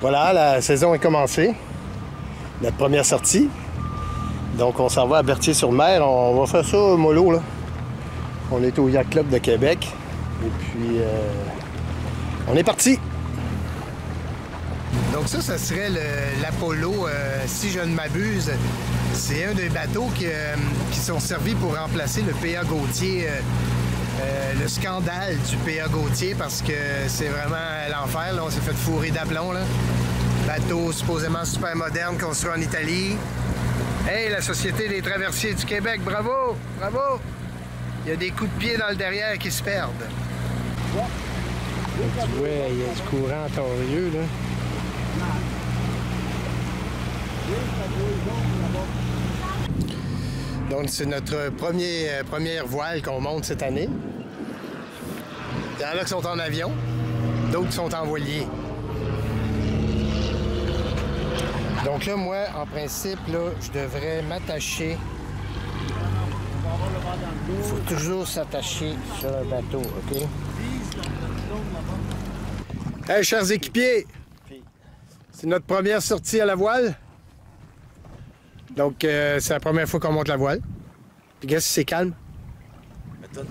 Voilà, la saison est commencée. Notre première sortie. Donc, on s'en va à Berthier-sur-Mer. On va faire ça mollo, là. On est au Yacht Club de Québec. Et puis, on est parti. Donc ça serait l'Apollo, si je ne m'abuse. C'est un des bateaux qui sont servis pour remplacer le P.A. Gauthier, le scandale du P.A. Gauthier, parce que c'est vraiment l'enfer. On s'est fait fourrer d'aplomb, là. Bateau supposément super moderne, construit en Italie. Hey, la Société des traversiers du Québec, bravo! Bravo! Il y a des coups de pied dans le derrière qui se perdent. Tu vois, il y a du courant torieux, là. Donc, c'est notre première voile qu'on monte cette année. Il y en a qui sont en avion, d'autres qui sont en voilier. Donc là, moi, en principe, là, je devrais m'attacher. Il faut toujours s'attacher sur un bateau, OK? Hey, chers équipiers! C'est notre première sortie à la voile. Donc, c'est la première fois qu'on monte la voile. Puis, qu'est-ce que c'est calme? Méthode.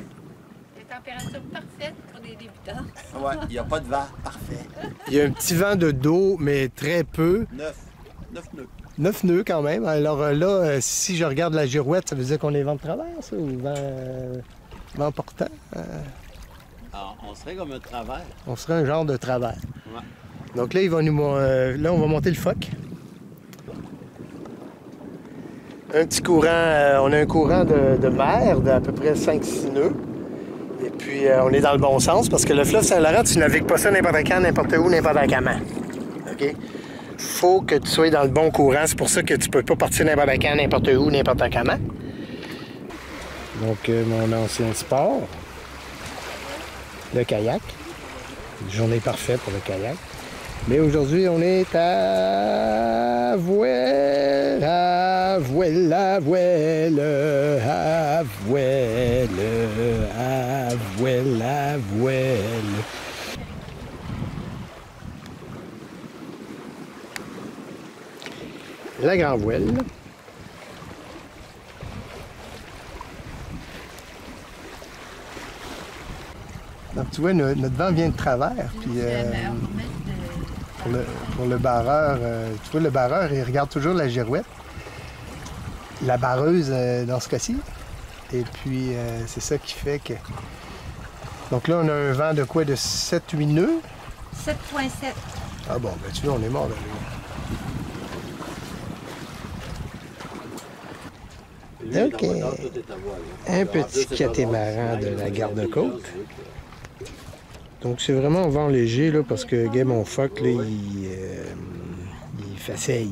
Des températures parfaites pour des débutants. Ouais, il n'y a pas de vent. Parfait. Il y a un petit vent de dos, mais très peu. 9 nœuds. 9 nœuds quand même. Alors là, si je regarde la girouette, ça veut dire qu'on est vent de travers, ça, ou vent portant? Alors, on serait comme un travers. On serait un genre de travers. Ouais. Donc là, là, on va monter le phoque. Un petit courant, on a un courant de mer d'à peu près 5-6 nœuds. Et puis, on est dans le bon sens parce que le fleuve Saint-Laurent, tu navigues pas ça n'importe quand, n'importe où, n'importe comment. OK? Faut que tu sois dans le bon courant. C'est pour ça que tu peux pas partir n'importe quand, n'importe où, n'importe comment. Donc, mon ancien sport, le kayak. Une journée parfaite pour le kayak. Mais aujourd'hui, on est à voile, à voile, à voile, à voile, à voile, à voile. La grand voile. Donc, tu vois, notre vent vient de travers. Puis, pour le barreur, tu vois, le barreur, il regarde toujours la girouette. La barreuse, dans ce cas-ci. Et puis, c'est ça qui fait que... Donc là, on a un vent de quoi? De 7-8 nœuds? 7,7. Ah bon, ben tu vois, on est mort là. OK. Un petit catamaran de la Garde-Côte. Donc, c'est vraiment un vent léger, là, parce que, gars, mon phoque, là, il faceille.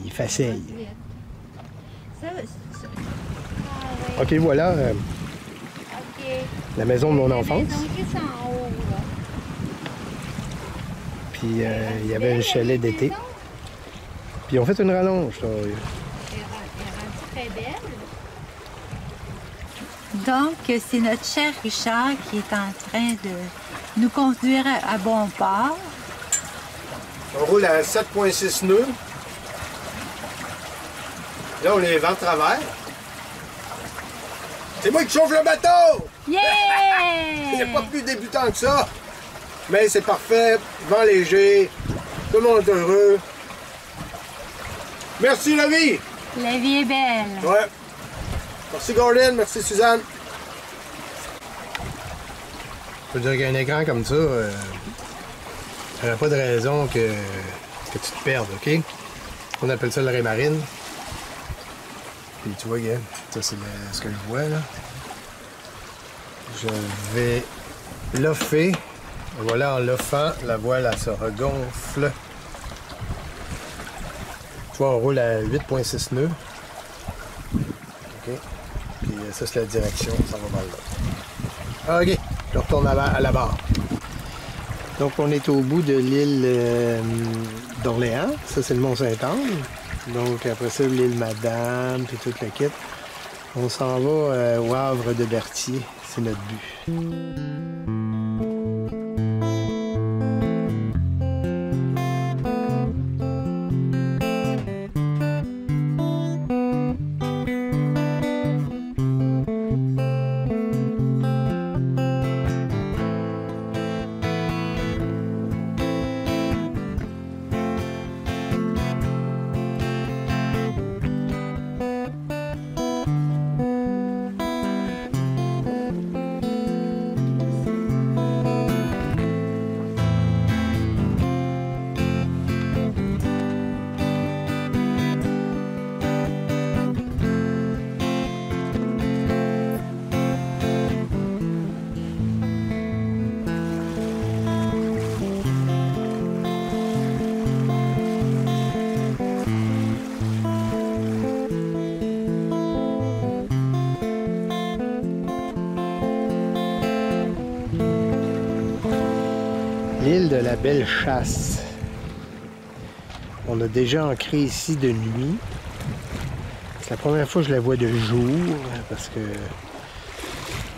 OK, voilà la maison de mon enfance. Puis, il y avait un chalet d'été. Puis, on fait une rallonge, là. Elle est très belle. Donc, c'est notre cher Richard qui est en train de nous conduire à bon port. On roule à 7,6 nœuds. Là, on est vent de travers. C'est moi qui chauffe le bateau! Yeah! Il n'y a pas plus débutant que ça. Mais c'est parfait, vent léger, tout le monde est heureux. Merci la vie! La vie est belle. Ouais. Merci Gordon, merci Suzanne. Je veux dire qu'un écran comme ça, il n'y aurait pas de raison que tu te perdes, OK? On appelle ça le ray marine. Puis tu vois, gars, ça c'est ce que je vois là. Je vais loffer. Voilà, en loffant, la voile elle se regonfle. Tu vois, on roule à 8,6 nœuds. OK. Puis ça c'est la direction, ça va mal là. OK, je retourne à la barre. Donc on est au bout de l'île d'Orléans. Ça c'est le Mont-Saint-Anne. Donc après ça, l'île Madame, puis toute la kit. On s'en va au Havre de Berthier. C'est notre but. de la Belle Chasse. On a déjà ancré ici de nuit. C'est la première fois que je la vois de jour, parce que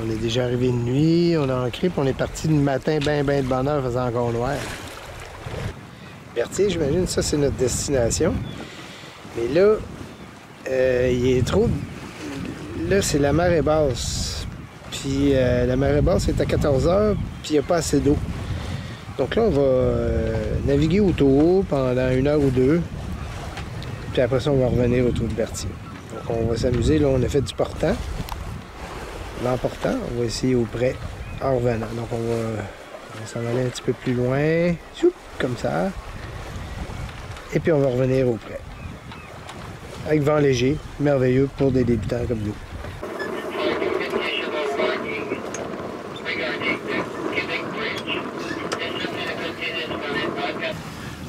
on est déjà arrivé de nuit, on a ancré, puis on est parti le matin ben de bonne heure, faisant encore noir. Berthier, j'imagine, ça c'est notre destination. Mais là, il est trop... Là, c'est la marée basse. Puis la marée basse est à 14 h, puis il n'y a pas assez d'eau. Donc là, on va naviguer autour pendant 1 heure ou 2. Puis après ça, on va revenir autour de Berthier. Donc on va s'amuser. Là, on a fait du portant. L'emportant, on va essayer au près en revenant. Donc on va s'en aller un petit peu plus loin. Comme ça. Et puis on va revenir au près. Avec vent léger, merveilleux pour des débutants comme nous.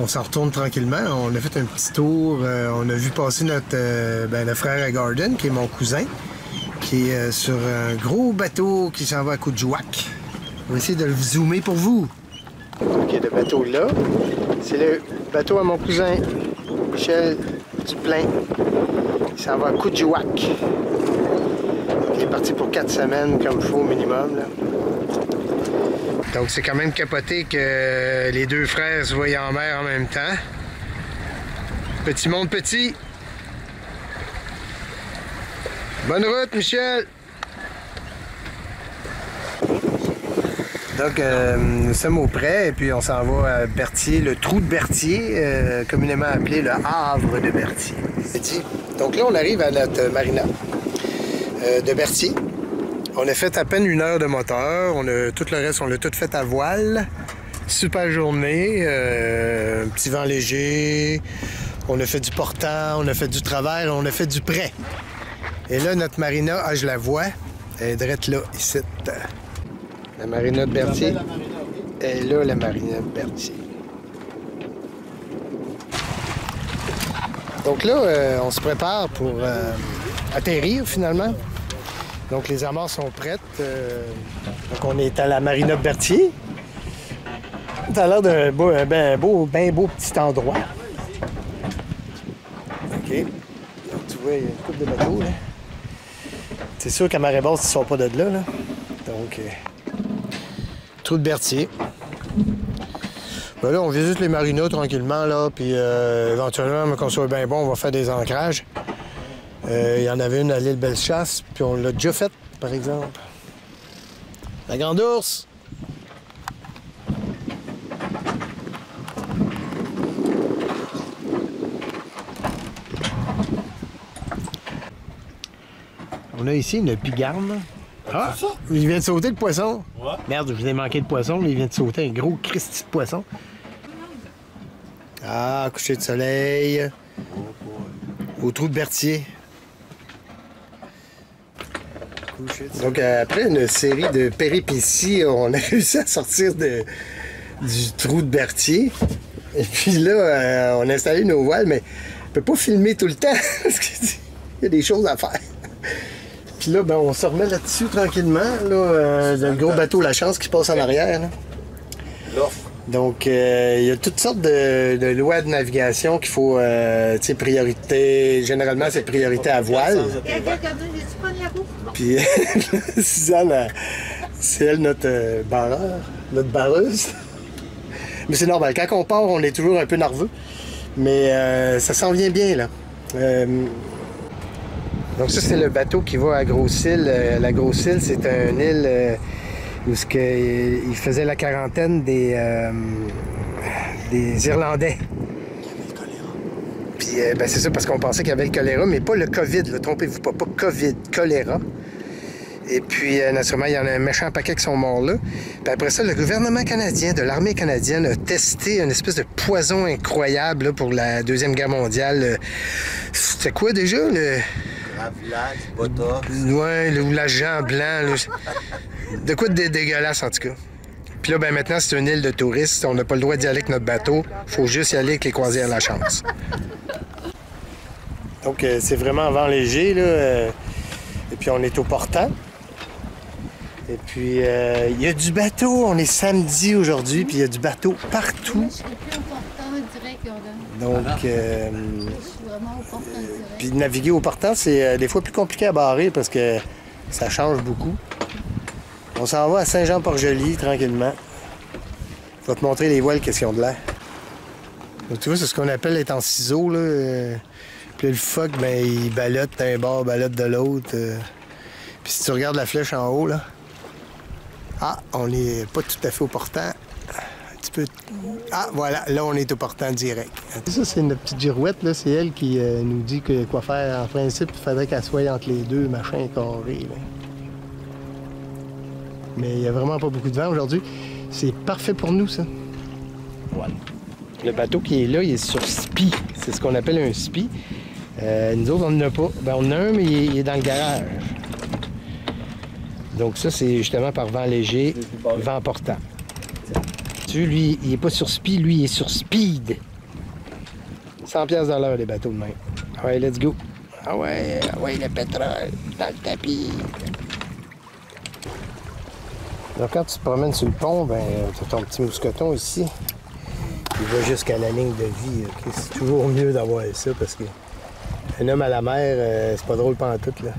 On s'en retourne tranquillement. On a fait un petit tour. On a vu passer notre frère à Garden, qui est mon cousin, qui est sur un gros bateau qui s'en va à Coudjouac. On va essayer de le zoomer pour vous. OK, le bateau là, c'est le bateau à mon cousin Michel Duplain. Il s'en va à Coudjouac. Il est parti pour 4 semaines comme il faut au minimum, là. Donc c'est quand même capoté que les deux frères se voient en mer en même temps. Petit monde petit. Bonne route, Michel! Donc nous sommes au près et puis on s'en va à Berthier, le trou de Berthier, communément appelé le Havre de Berthier. Donc là on arrive à notre marina de Berthier. On a fait à peine 1 heure de moteur. Tout le reste, on l'a tout fait à voile. Super journée. Un petit vent léger. On a fait du portant, on a fait du travers, on a fait du près. Et là, notre marina, je la vois. Elle est drette là, ici. La marina de Berthier. Elle est là, la marina de Berthier. Donc là, on se prépare pour atterrir, finalement. Donc les amarres sont prêtes. Donc on est à la marina de Berthier. Ça a l'air d'un beau petit endroit. OK. Donc tu vois, il y a une couple de bateaux, là. C'est sûr qu'à marée basse, ils ne sont pas de là, là. Donc, trou de Berthier. Ben là, on visite les marinas tranquillement, là. Puis éventuellement, quand ça soit bien bon, on va faire des ancrages. Il y en avait une à l'île Bellechasse, puis on l'a déjà faite, par exemple. La Grande Ourse! On a ici une pigarne. Ah! Il vient de sauter le poisson. Ouais. Merde, je vous ai manqué de poisson, mais il vient de sauter un gros Christy de poisson. Ah, coucher de soleil. Au trou de Berthier. Donc, après une série de péripéties, on a réussi à sortir du trou de Berthier. Et puis là, on a installé nos voiles, mais on ne peut pas filmer tout le temps parce qu'il y a des choses à faire. Puis là, ben, on se remet là-dessus tranquillement. Là, le gros bateau La Chance qui passe en arrière. Là. Donc, il y a toutes sortes de lois de navigation qu'il faut, tu sais, priorité. Généralement, c'est priorité à voile. Puis, Suzanne, c'est elle notre barreur, notre barreuse. Mais c'est normal. Quand on part, on est toujours un peu nerveux. Mais ça s'en vient bien, là. Donc ça, c'est le bateau qui va à Gros-Île. La Gros-Île, c'est une île où il faisait la quarantaine des Irlandais. Puis ben, c'est ça, parce qu'on pensait qu'il y avait le choléra, mais pas le COVID, trompez-vous pas COVID, choléra. Et puis, naturellement, il y en a un méchant paquet qui sont morts là. Puis après ça, le gouvernement canadien, de l'armée canadienne, a testé une espèce de poison incroyable là, pour la Deuxième Guerre mondiale. C'était quoi déjà? Ravillage, botox. Ouais, ou l'agent blanc. Là. De quoi de dégueulasse, en tout cas. Puis là, ben maintenant, c'est une île de touristes. On n'a pas le droit d'y aller avec notre bateau. Faut juste y aller avec les croisières La Chance. Donc, c'est vraiment vent léger, là. Et puis, on est au portant. Et puis, il y a du bateau. On est samedi aujourd'hui, puis il y a du bateau partout. Je serais plus au portant direct, là. Donc, Je suis vraiment au portant direct. puis naviguer au portant, c'est des fois plus compliqué à barrer parce que ça change beaucoup. On s'en va à Saint-Jean-Port-Joli, tranquillement. Je vais te montrer les voiles, qu'est-ce qu'ils ont de l'air. Donc, tu vois, c'est ce qu'on appelle être en ciseaux, là. Puis le phoque, ben, il ballotte d'un bord, ballotte de l'autre. Puis si tu regardes la flèche en haut, là, ah, on n'est pas tout à fait au portant. Un petit peu... Ah, voilà, là, on est au portant direct. Ça, c'est notre petite girouette, là. C'est elle qui nous dit quoi faire. En principe, il faudrait qu'elle soit entre les deux, machin carré, là. Mais il n'y a vraiment pas beaucoup de vent aujourd'hui. C'est parfait pour nous, ça. Voilà. Le bateau qui est là, il est sur spi. C'est ce qu'on appelle un spi. Nous autres, on n'en a pas. Ben, on en a un, mais il est dans le garage. Donc ça, c'est justement par vent léger, vent portant. Tu vois, lui, il n'est pas sur spi, lui, il est sur speed. 100 $ de l'heure, les bateaux de même. Ah ouais, let's go. Ah ouais, le pétrole dans le tapis. Donc quand tu te promènes sur le pont, ben, tu as ton petit mousqueton ici. Il va jusqu'à la ligne de vie. Okay? C'est toujours mieux d'avoir ça parce que un homme à la mer, c'est pas drôle pantoute, là.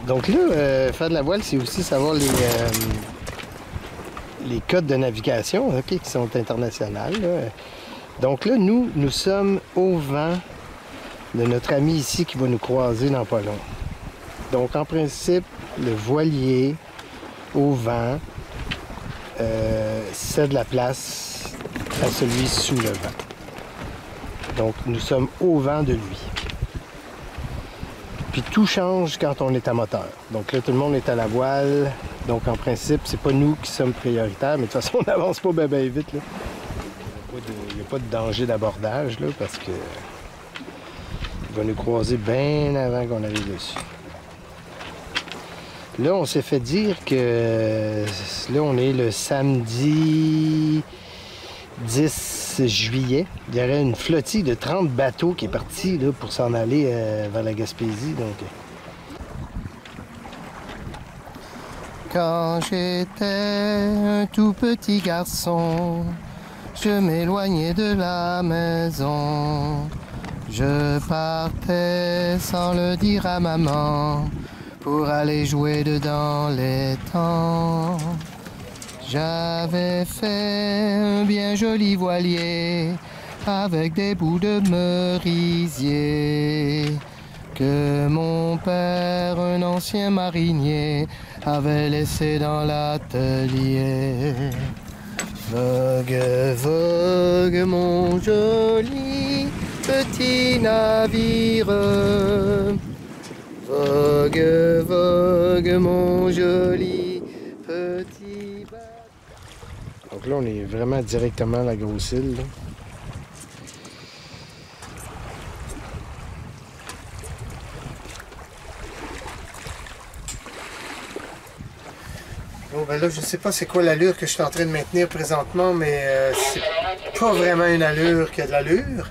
Donc là, faire de la voile, c'est aussi savoir les codes de navigation, okay, qui sont internationales, là. Donc là, nous sommes au vent de notre ami ici qui va nous croiser dans pas long. Donc en principe, le voilier au vent cède la place à celui sous le vent. Donc nous sommes au vent de lui. Puis tout change quand on est à moteur. Donc là, tout le monde est à la voile. Donc en principe, c'est pas nous qui sommes prioritaires, mais de toute façon, on n'avance pas bien vite, là. Il n'y a pas de danger d'abordage, là, parce que il va nous croiser bien avant qu'on arrive dessus. Là, on s'est fait dire que là, on est le samedi 10 juillet. Il y aurait une flottille de 30 bateaux qui est partie là, pour s'en aller vers la Gaspésie. Donc. Quand j'étais un tout petit garçon, je m'éloignais de la maison. Je partais sans le dire à maman pour aller jouer dedans les temps. J'avais fait un bien joli voilier avec des bouts de merisier que mon père, un ancien marinier, avait laissé dans l'atelier. Vogue, vogue, mon joli petit navire. Vogue, vogue, mon joli petit bateau. Donc là, on est vraiment directement à la grosse île, là. Bon, ben là, je sais pas c'est quoi l'allure que je suis en train de maintenir présentement, mais c'est pas vraiment une allure qui a de l'allure.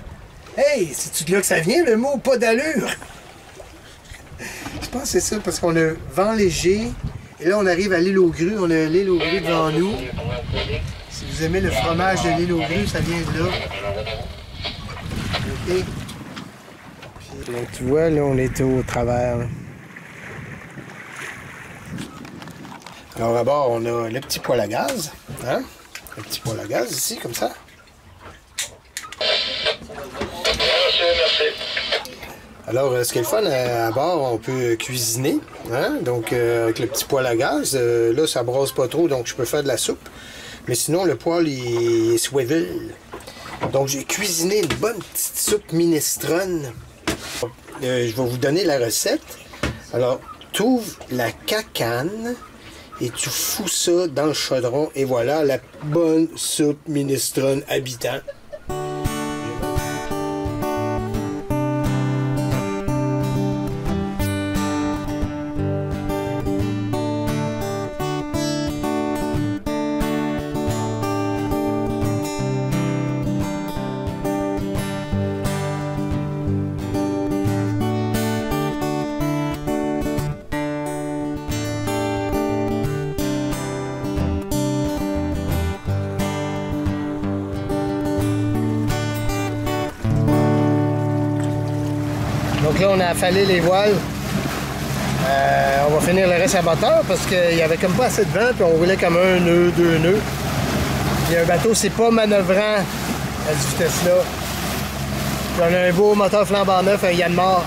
Hey, c'est-tu de là que ça vient, le mot « pas d'allure » ? Je pense que c'est ça, parce qu'on a vent léger, et là, on arrive à l'île aux grues. On a l'île aux grues devant nous. Si vous aimez le fromage de l'île aux grues, ça vient de là. Okay. Puis, donc, tu vois, là, on est au travers, là. Alors, à bord, on a le petit poêle à gaz. Hein? Le petit poêle à gaz ici, comme ça. Alors, ce qui est le fun, à bord, on peut cuisiner. Hein? Donc, avec le petit poêle à gaz, là, ça brasse pas trop, donc je peux faire de la soupe. Mais sinon, le poêle, il est swivel. Donc, j'ai cuisiné une bonne petite soupe minestrone. Je vais vous donner la recette. Alors, tu ouvres la cacane et tu fous ça dans le chaudron. Et voilà, la bonne soupe minestrone habitant. Donc là, on a affalé les voiles. On va finir le reste à moteur parce qu'il y avait comme pas assez de vent, puis on roulait comme un nœud, 2 nœuds. Puis un bateau, c'est pas manœuvrant à cette vitesse-là. Puis on a un beau moteur flambant neuf, un Yanmar,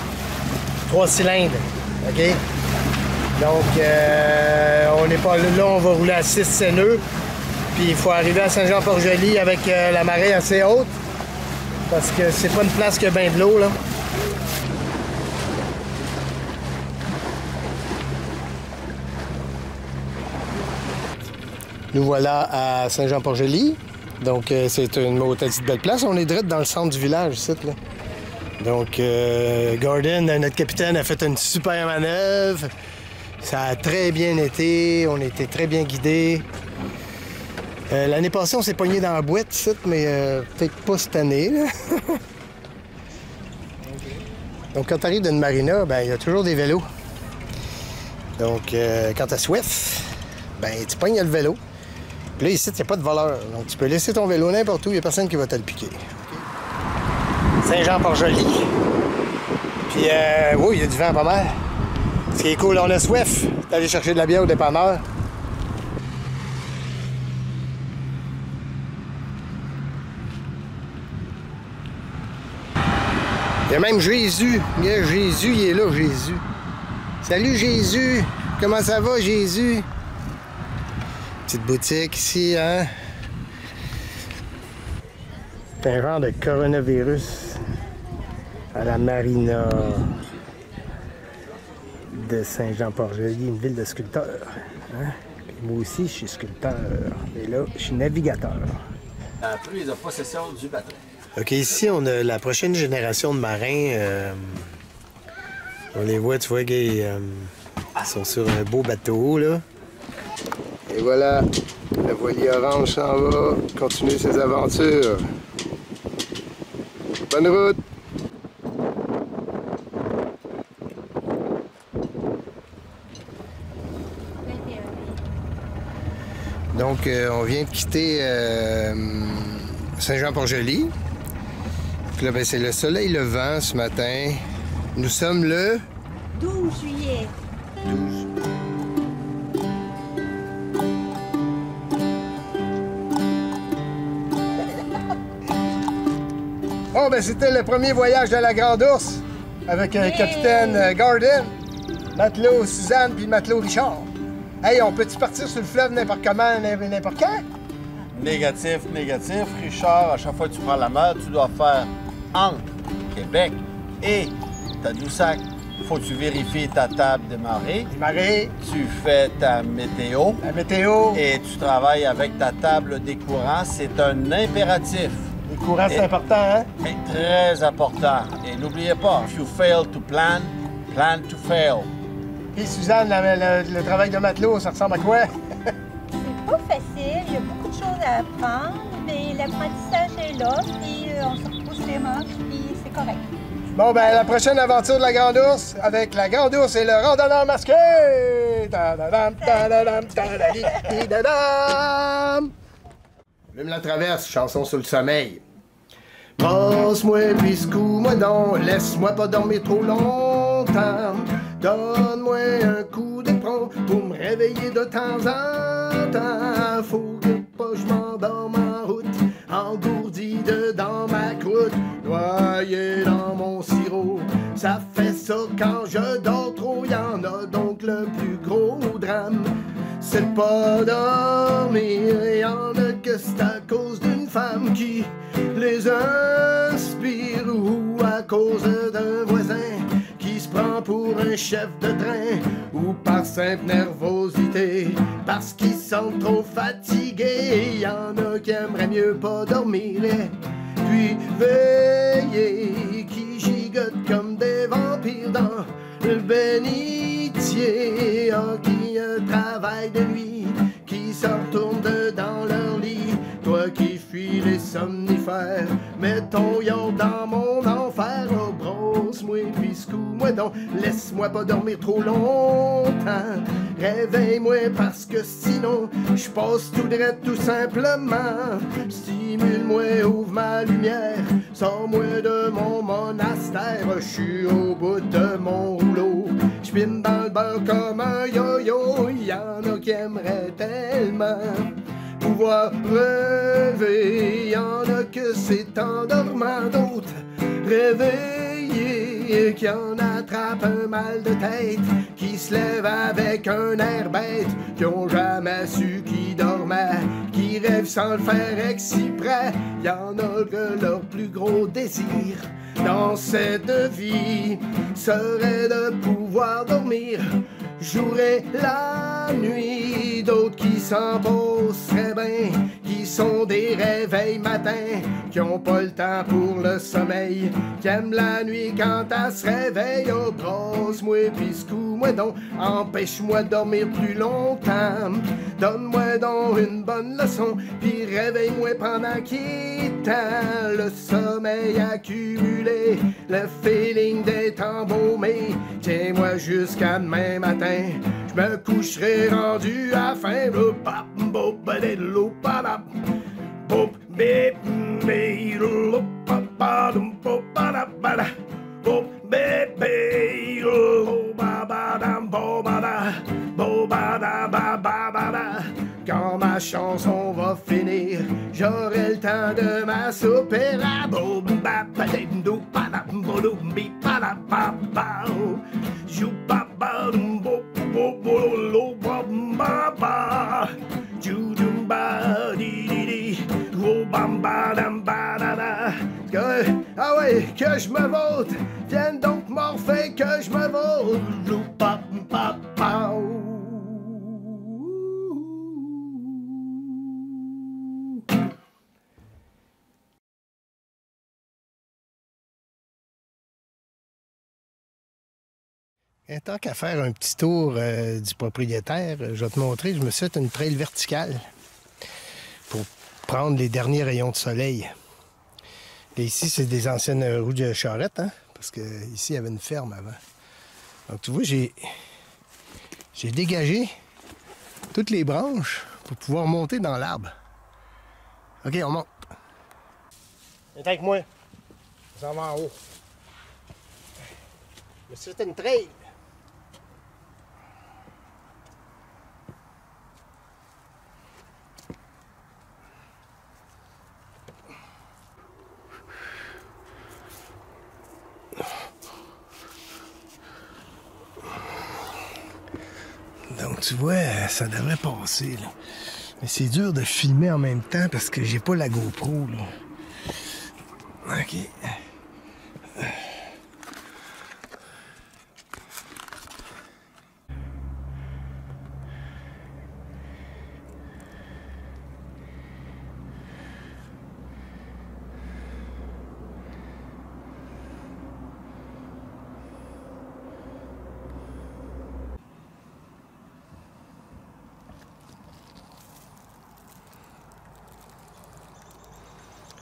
3 cylindres. OK? Donc, on n'est pas là, on va rouler à 6 nœuds. Puis il faut arriver à Saint-Jean-Port-Joli avec la marée assez haute. Parce que c'est pas une place qui a bien de l'eau, là. Nous voilà à Saint-Jean-Port-Joli. Donc, c'est une petite belle place. On est direct dans le centre du village, ici, là. Donc, Gordon, notre capitaine, a fait une super manœuvre. Ça a très bien été. On était très bien guidés. L'année passée, on s'est pogné dans la boîte, ici, mais peut-être pas cette année, là. Donc, quand tu arrives d'une marina, ben, il y a toujours des vélos. Donc, quand tu as soif, ben, tu pognes le vélo. Puis là, ici, il n'y a pas de voleur. Donc, tu peux laisser ton vélo n'importe où, il n'y a personne qui va te le piquer. Saint-Jean-Port-Joli. Puis, oui, il y a du vent pas mal. Ce qui est cool, on a soif d'aller chercher de la bière au dépanneur. Il y a même Jésus. Il y a Jésus, il est là, Jésus. Salut, Jésus. Comment ça va, Jésus? Petite boutique ici, hein? C'est un genre de coronavirus à la marina de Saint-Jean-Port-Joli, une ville de sculpteurs. Hein? Moi aussi, je suis sculpteur. Et là, je suis navigateur. Prise de possession du bateau. OK, ici, on a la prochaine génération de marins. On les voit, tu vois, ils sont sur un beau bateau, là. Et voilà, le voilier orange s'en va continuer ses aventures. Bonne route! Donc, on vient de quitter Saint-Jean-Port-Joli. Puis là, ben, c'est le soleil levant ce matin. Nous sommes le 12 juillet. 12. Oh, ben c'était le premier voyage de la Grande Ourse avec le capitaine Gordon, matelot Suzanne puis le matelot Richard. Hey, on peut-tu partir sur le fleuve n'importe comment, n'importe quand? Négatif, négatif. Richard, à chaque fois que tu prends la mer, tu dois faire entre Québec et Tadoussac. Faut que tu vérifies ta table de marée. Les marées. Tu fais ta météo. La météo. Et tu travailles avec ta table des courants. C'est un impératif. Les courants, c'est important, hein? C'est très important. Et n'oubliez pas, if you fail to plan, plan to fail. Puis Suzanne, le travail de matelot, ça ressemble à quoi? C'est pas facile, il y a beaucoup de choses à apprendre, mais l'apprentissage est là, puis on se repousse les manches, puis c'est correct. Bon, ben, la prochaine aventure de la Grande Ourse, avec la Grande Ourse et le randonneur masqué! Ta-da-dam, ta-da-dam, ta-da-di, da-dam! Même la traverse, chanson sur le sommeil. Passe-moi, puis secoue-moi donc, laisse-moi pas dormir trop longtemps. Donne-moi un coup d'éperon pour me réveiller de temps en temps. Faut que pas je m'endorme en route, engourdi dedans ma croûte, noyé dans mon sirop. Ça fait ça quand je dors trop, y'en a donc le plus gros drame. C'est pas dormir, y'en a que c'est à cause d'une femme qui les inspire ou à cause d'un voisin qui se prend pour un chef de train ou par simple nervosité parce qu'ils sont trop fatigués. Y'en a qui aimeraient mieux pas dormir puis veiller, qui gigotent comme des vampires dans le bénitier, qui travaillent de nuit, qui se retournent dans leur lit. Toi qui fuis les somnifères, mets ton yon dans mon enfer. Oh, brosse-moi puis secoue-moi donc, laisse-moi pas dormir trop longtemps. Réveille-moi parce que sinon je passe tout droit tout simplement. Stimule-moi, ouvre ma lumière, sors-moi de mon monastère. Je suis au bout de mon rouleau, je pine dans le beurre comme un yo-yo. Y en a qui aimeraient tellement pouvoir rêver, y en a que c'est en dormant, d'autres réveillés, qui en attrapent un mal de tête, qui se lèvent avec un air bête, qui ont jamais su qui dormait, qui rêvent sans le faire exprès. Y en a que leur plus gros désir dans cette vie serait de pouvoir dormir jour et la nuit. D'autres qui s'en passeraient bien, qui sont des réveils matins, qui ont pas le temps pour le sommeil, qui aiment la nuit quand elle se réveille. Oh, brosse-moi pis secoue-moi donc, empêche-moi de dormir plus longtemps. Donne-moi donc une bonne leçon, pis réveille-moi pendant qu'il tend. Le sommeil accumulé, le feeling d'être embaumé, tiens-moi jusqu'à demain matin. Je me coucherai rendu à faim. Quand ma chanson va finir, j'aurai le temps de m'assouper. Ah ouais, que je me vote, vienne donc morpher que je me vote. Et tant qu'à faire un petit tour du propriétaire, je vais te montrer, je me suis fait une trail verticale pour prendre les derniers rayons de soleil. Et ici, c'est des anciennes roues de charrette, hein, parce que ici il y avait une ferme avant. Donc tu vois, j'ai dégagé toutes les branches pour pouvoir monter dans l'arbre. OK, on monte. Viens avec moi. On s'en va en haut. Mais c'est une trail. Donc tu vois, ça devrait passer là. Mais c'est dur de filmer en même temps parce que j'ai pas la GoPro là. OK.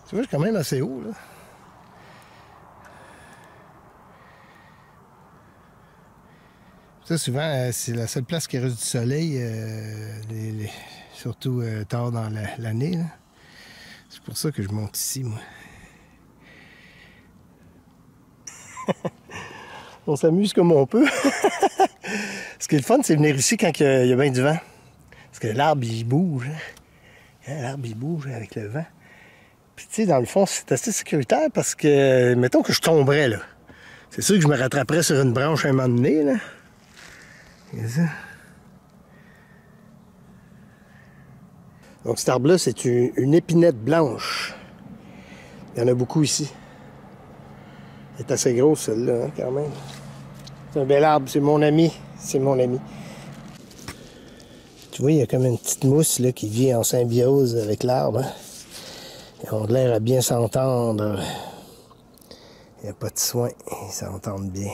Tu vois, je suis quand même assez haut, là. Ça, souvent, c'est la seule place qui reste du soleil, surtout tard dans l'année, là. C'est pour ça que je monte ici, moi. On s'amuse comme on peut. Ce qui est le fun, c'est venir ici quand il y a bien du vent. Parce que l'arbre, il bouge. Hein? L'arbre, il bouge avec le vent. Puis, tu sais, dans le fond, c'est assez sécuritaire parce que, mettons que je tomberais, là. C'est sûr que je me rattraperais sur une branche à un moment donné, là. C'est ça. Donc, cet arbre-là, c'est une épinette blanche. Il y en a beaucoup ici. Elle est assez grosse, celle-là, hein, quand même. C'est un bel arbre, c'est mon ami. C'est mon ami. Tu vois, il y a comme une petite mousse, là, qui vit en symbiose avec l'arbre, hein. Ils ont l'air à bien s'entendre. Il n'y a pas de soin. Ils s'entendent bien.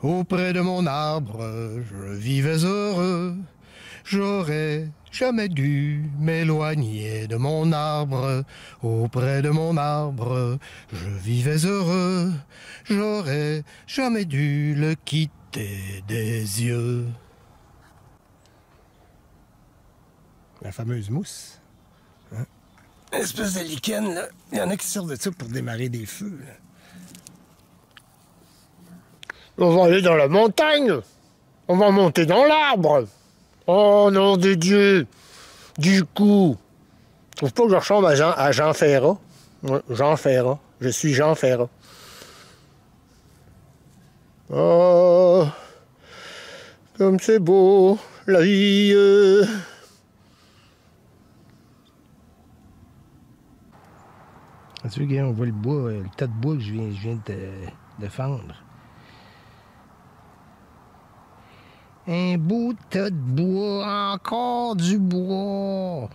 Auprès de mon arbre, je vivais heureux. J'aurais jamais dû m'éloigner de mon arbre. Auprès de mon arbre, je vivais heureux. J'aurais jamais dû le quitter des yeux. La fameuse mousse. Hein? Une espèce de lichen, là. Il y en a qui servent de ça pour démarrer des feux, là. On va aller dans la montagne. On va monter dans l'arbre. Oh, nom de Dieu! Du coup, je trouve pas que je ressemble à Jean Ferrat. Ouais, Jean Ferrat. Je suis Jean Ferrat. Oh, comme c'est beau, la vie. Tu vois, on voit le bois, le tas de bois que je viens de fendre. Un beau tas de bois, encore du bois.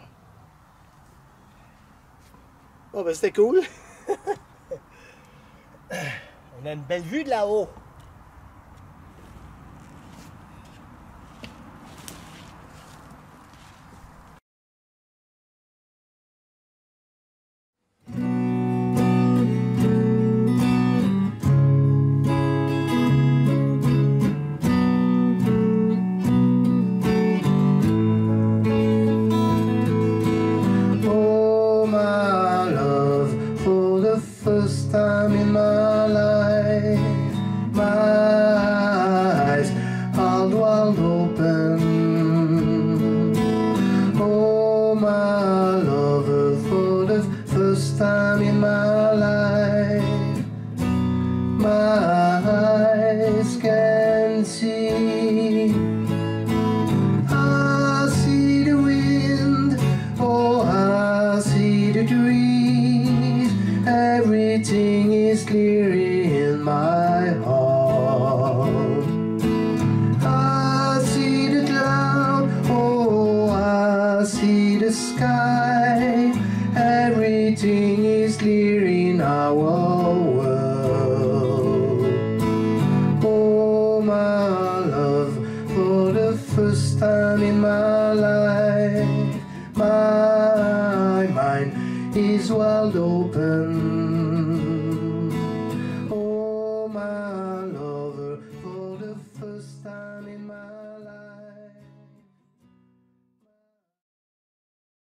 Oh, ben c'était cool. On a une belle vue de là-haut. Everything is clear in my heart. I see the cloud, oh, I see the sky. Everything is clear in our world. Oh, my love, for the first time in my life, my mind is wide open.